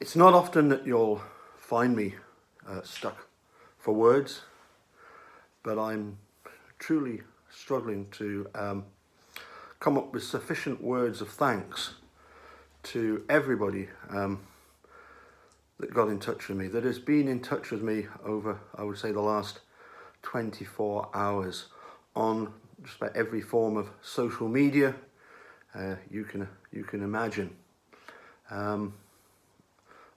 It's not often that you'll find me stuck for words, but I'm truly struggling to come up with sufficient words of thanks to everybody that got in touch with me, that has been in touch with me over, I would say, the last 24 hours on just about every form of social media you can imagine.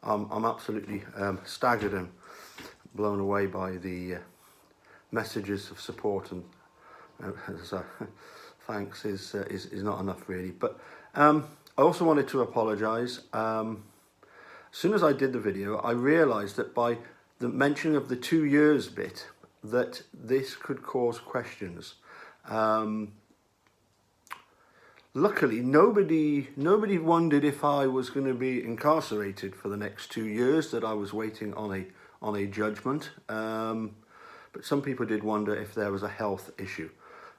I'm absolutely staggered and blown away by the messages of support, and thanks is not enough really. But I also wanted to apologise. As soon as I did the video, I realised that by the mention of the 2 years bit, that this could cause questions. Luckily, nobody wondered if I was going to be incarcerated for the next 2 years, that I was waiting on a judgment. But some people did wonder if there was a health issue.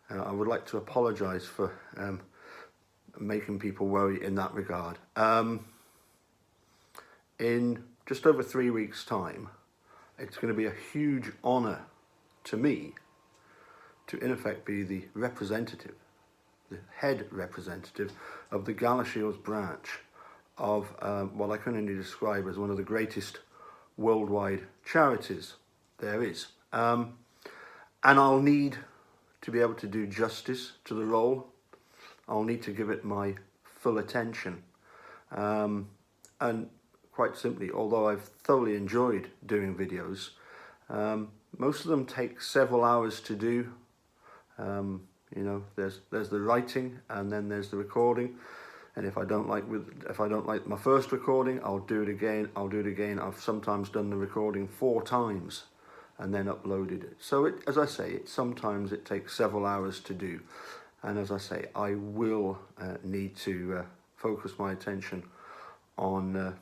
I would like to apologise for making people worry in that regard. In just over 3 weeks' time, it's going to be a huge honour to me to in effect be the representative, the head representative of the Galashiels branch of what I can only describe as one of the greatest worldwide charities there is. And I'll need to be able to do justice to the role. I'll need to give it my full attention. And quite simply, although I've thoroughly enjoyed doing videos, most of them take several hours to do. You know, there's the writing, and then there's the recording. And if I don't like my first recording, I'll do it again. I've sometimes done the recording 4 times and then uploaded it. So as I say, sometimes it takes several hours to do. And as I say, I will need to focus my attention on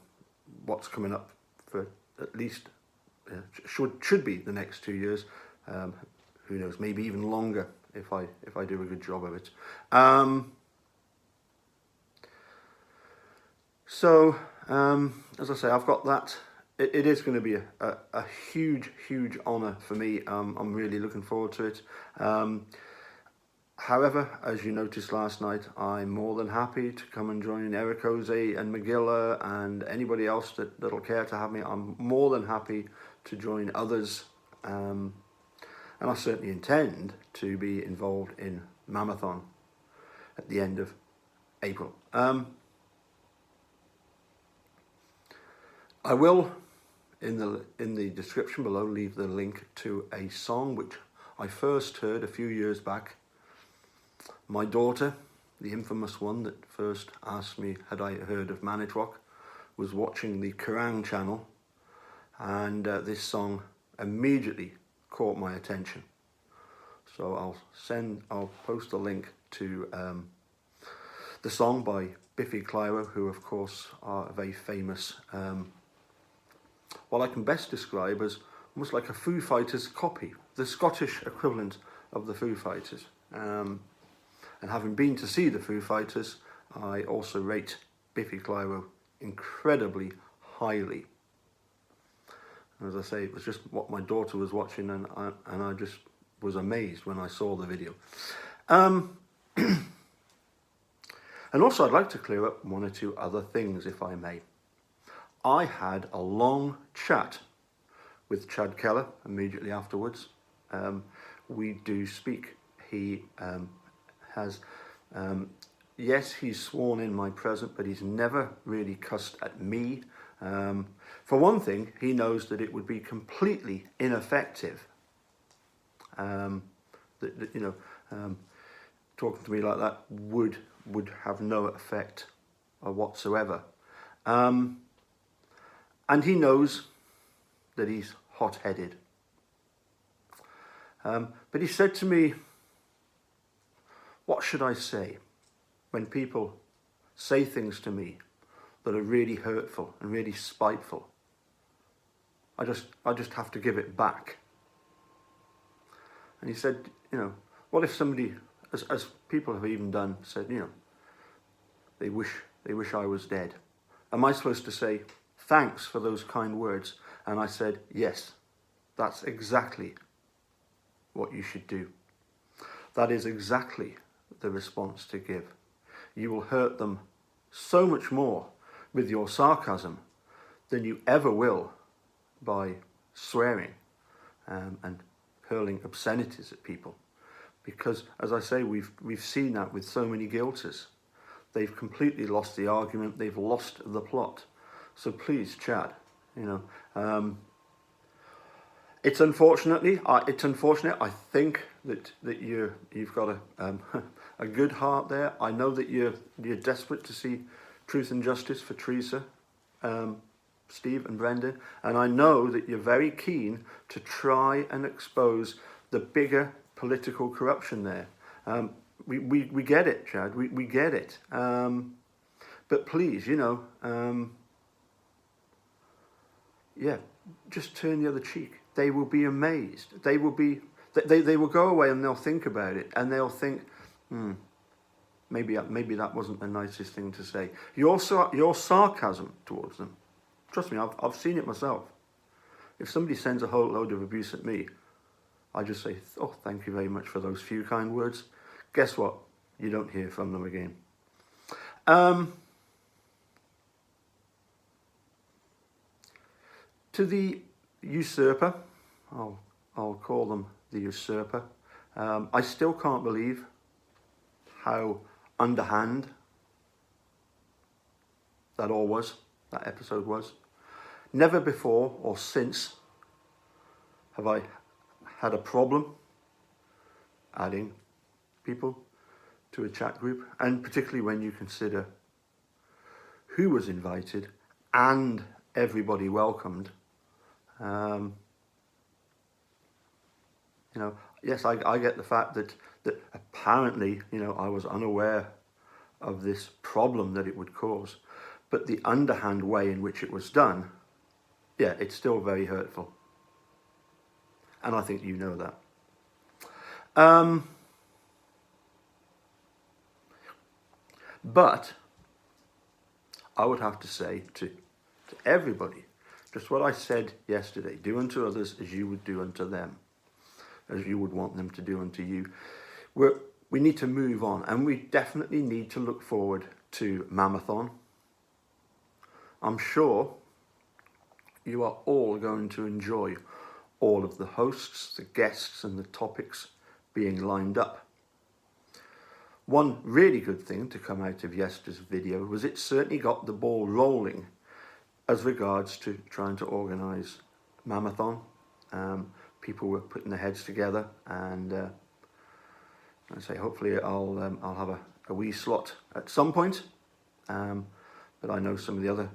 what's coming up for at least should be the next 2 years. Who knows? Maybe even longer if I do a good job of it. So as I say, I've got that. It is going to be a huge honour for me. I'm really looking forward to it. However, as you noticed last night, I'm more than happy to come and join Eric Ose and McGilla and anybody else that'll care to have me. I'm more than happy to join others. And I certainly intend to be involved in Mammoth at the end of April. I will, in the description below, leave the link to a song which I first heard a few years back. My daughter, the infamous one that first asked me had I heard of Mammoth, was watching the Kerrang channel, and this song immediately caught my attention. So I'll post a link to the song by Biffy Clyro, who of course are a very famous, what I can best describe as almost like a Foo Fighters copy, the Scottish equivalent of the Foo Fighters. And having been to see the Foo Fighters, I also rate Biffy Clyro incredibly highly. As I say, it was just what my daughter was watching, and I just was amazed when I saw the video. And also I'd like to clear up 1 or 2 other things, if I may. I had a long chat with Chad Keller immediately afterwards. We do speak. He has, yes, he's sworn in my presence, but he's never really cussed at me. For one thing, he knows that it would be completely ineffective. Talking to me like that would have no effect whatsoever. And he knows that he's hot-headed. But he said to me, what should I say when people say things to me that are really hurtful and really spiteful? I just have to give it back. And he said, what if somebody, as people have even done, said, they wish I was dead. Am I supposed to say, thanks for those kind words. And I said, yes, that's exactly what you should do. That is exactly the response to give. You will hurt them so much more with your sarcasm than you ever will by swearing and hurling obscenities at people. Because, as I say, we've seen that with so many guilters. They've completely lost the argument. They've lost the plot. So please, Chad, it's unfortunate. I think that you've got a good heart there. I know that you're desperate to see truth and justice for Teresa, Steve and Brendan, and I know that you're very keen to try and expose the bigger political corruption there. We get it, Chad. We get it. But please, just turn the other cheek. They will be amazed. They will go away and they'll think about it, and they'll think, maybe that wasn't the nicest thing to say. Your sarcasm towards them, trust me, I've seen it myself. If somebody sends a whole load of abuse at me, I just say, oh, thank you very much for those few kind words. Guess what? You don't hear from them again. To the usurper, I'll call them the usurper. I still can't believe how underhand that episode was. Never before or since have I had a problem adding people to a chat group, and particularly when you consider who was invited and everybody welcomed. Yes, I get the fact that apparently, I was unaware of this problem that it would cause, but the underhand way in which it was done, it's still very hurtful. And I think you know that. But I would have to say to everybody, just what I said yesterday, do unto others as you would do unto them, as you would want them to do unto you. We need to move on, and we definitely need to look forward to Mammoth. I'm sure you are all going to enjoy all of the hosts, the guests, and the topics being lined up. One really good thing to come out of yesterday's video was it certainly got the ball rolling as regards to trying to organise Mammoth. People were putting their heads together, and I say hopefully I'll have a wee slot at some point. But I know some of the other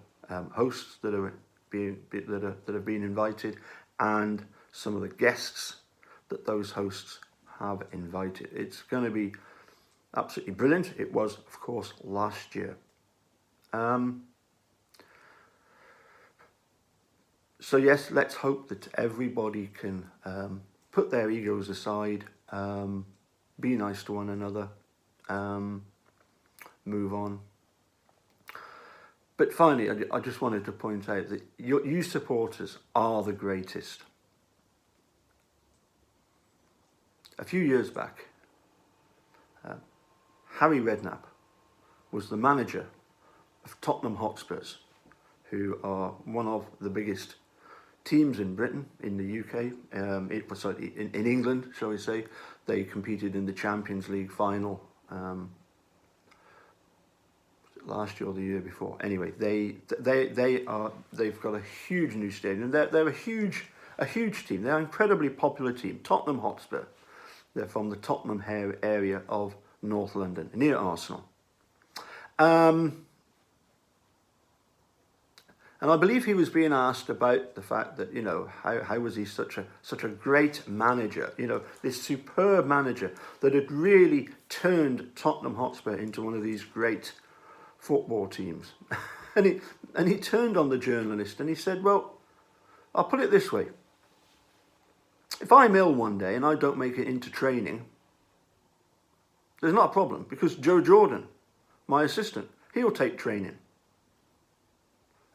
hosts that have been invited, and some of the guests that those hosts have invited. It's going to be absolutely brilliant. It was, of course, last year. So yes, let's hope that everybody can put their egos aside, be nice to one another, move on. But finally, I just wanted to point out that you supporters are the greatest. A few years back, Harry Redknapp was the manager of Tottenham Hotspurs, who are one of the biggest teams in Britain, in the UK, in England, shall we say. They competed in the Champions League final last year or the year before. Anyway, they've got a huge new stadium. They're a huge team. They're an incredibly popular team. Tottenham Hotspur. They're from the Tottenham area of North London, near Arsenal. And I believe he was being asked about the fact that, how was he such a great manager, this superb manager that had really turned Tottenham Hotspur into one of these great football teams. and he turned on the journalist and he said, well, I'll put it this way. If I'm ill one day and I don't make it into training, there's not a problem, because Joe Jordan, my assistant, he'll take training.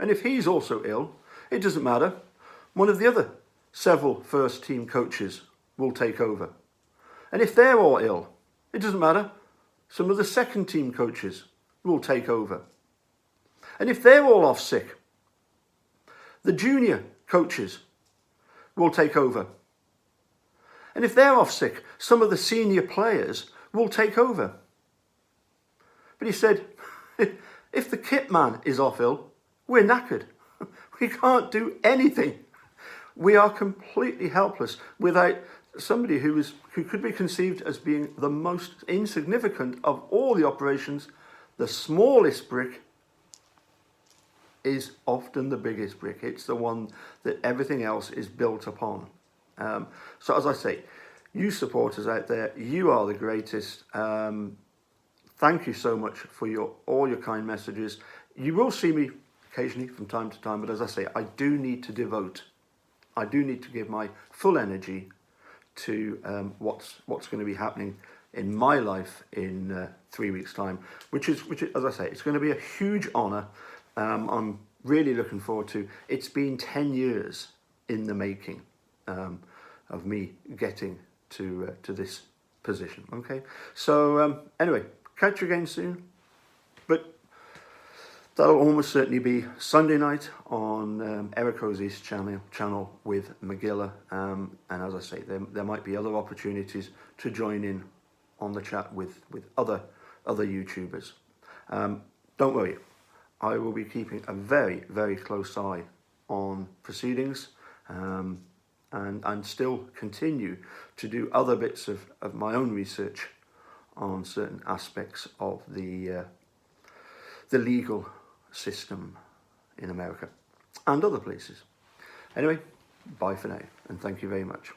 And if he's also ill, it doesn't matter. One of the other several first team coaches will take over. And if they're all ill, it doesn't matter. Some of the second team coaches will take over. And if they're all off sick, the junior coaches will take over. And if they're off sick, some of the senior players will take over. But he said, if the kit man is off ill, we're knackered. We can't do anything. We are completely helpless without somebody who could be conceived as being the most insignificant of all the operations. The smallest brick is often the biggest brick. It's the one that everything else is built upon. So as I say, you supporters out there, you are the greatest. Thank you so much for all your kind messages. You will see me occasionally from time to time, but as I say, I do need to give my full energy to what's going to be happening in my life in 3 weeks' time, which is, as I say, it's going to be a huge honour. I'm really looking forward to. It's been 10 years in the making of me getting to this position. Okay, so anyway, catch you again soon, but that'll almost certainly be Sunday night on Eric Hosey's channel with Magilla, and as I say, there might be other opportunities to join in on the chat with other YouTubers. Don't worry, I will be keeping a very, very close eye on proceedings, and still continue to do other bits of my own research on certain aspects of the legal system in America and other places. Anyway, bye for now, and thank you very much.